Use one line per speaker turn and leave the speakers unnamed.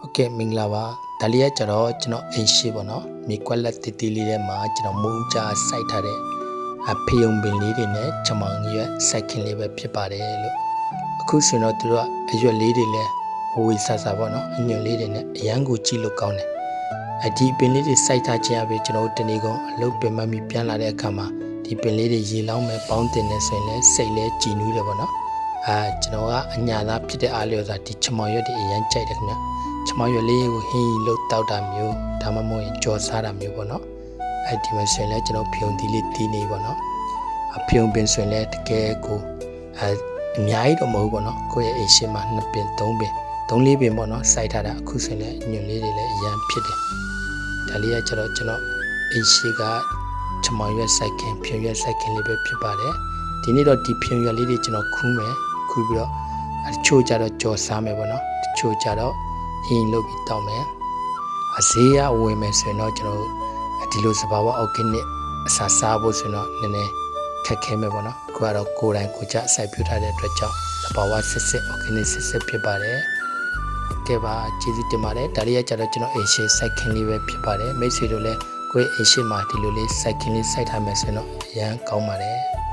Okay မင်္ဂလာပါဒါလေးကကျွန်တော်အိမ်ရှိပေါ့နော်မြေကွက်လက်တီတီလေးထဲမှာကျွန်တော်မုံကြားစိုက်ထားတဲ့အဖေယုံပင်လေးတွေနဲ့ချမောင်ရွက်စိုက်ခင်လေးပဲဖြစ်ပါတယ်လို့အခုဆိုတော့သူတို့ကအရွက်လေးတွေလည်းဝေဆာဆာပေါ့နော်အညွန့်လေးတွေနဲ့အရန်ကိုကြည့်လို့ကောင်းတယ်ဒီပင်လေးတွေစိုက်ထားခြင်းအပြင်ကျွန်တော်တနေ့ကုန်အလုပ်ပင်မမီပြန်လာတဲ့အခါမှာဒီပင်လေးတွေရေလောင်းမဲ့ပေါင်းတင်နေဆိုရင်လည်းစိတ်လည်းကြည်နူးတယ်ပေါ့နော်ကျွန်တော်ကအညာသားဖြစ်တဲ့အားလျော်စွာဒီချမောင်ရွက်တွေအရန်ကြိုက်တယ်ခင်ဗျချမောင်ရွက်လေးကိုဟင်းလို့တောက်တာမျိုးဒါမှမဟုတ်ရင်ကြော်စားတာမျိုးပေါ့နော်ဒီမှာဆိုရင်လည်းကျွန်တော်ဖြုံသီးလေးတီးနေပေါ့နော်ဖြုံပင်ဆိုရင်လည်းတကယ်ကိုအများကြီးတော့မဟုတ်ပေါ့နော်ကိုယ့်ရဲ့အိမ်ရှိမှာ2ပင်3ပင်3-4ပင်ပေါ့နော်စိုက်ထားတာအခုဆိုရင်လည်းညွန့်လေးတွေလည်းအရန်ဖြစ်တယ်ဒါလေးကကျွန်တော်အိမ်ရှိကချမောင်ရွက်စိုက်ခင်ဖြုံရွက်စိုက်ခင်လေးပဲဖြစ်ပါတယ်ဒီနေ့တော့ဒီဖြုံရွက်လေးတွေကျွန်တော်ခူးမယ်ခူးပြီးတော့တချို့ကြတော့ကြော်စားမယ်ပေါ့နော်တချို့ကြတော့ဟင်းလုပ်ပြီးတောက်မယ်ဈေးရဝယ်မယ်ဆိုရင်တော့ကျွန်တော်ဒီလိုစဘာဝအော်ဂင်းနစ်အစားစားဖို့ဆိုရင်တော့နည်းနည်းခက်ခဲမယ်ပေါ့နော်အခုကတော့ကိုယ်တိုင်ကိုကြစိုက်ပြထားတဲ့အတွက်ကြောင့်စဘာဝစစ်အော်ဂင်းနစ်စစ်ဖြစ်ပါတယ်ကဲပါကျေးဇူးတင်ပါတယ်ဒါလေးကကြတော့ကျွန်တော်အိမ်ရှိစိုက်ခင်လေးပဲဖြစ်ပါတယ်မိတ်ဆွေတို့လည်းကိုယ့်အိမ်ရှိမှာဒီလိုလေးစိုက်ခင်လေးစိုက်ထားမယ်ဆိုရင်တော့အရန်ကောင်းပါတယ်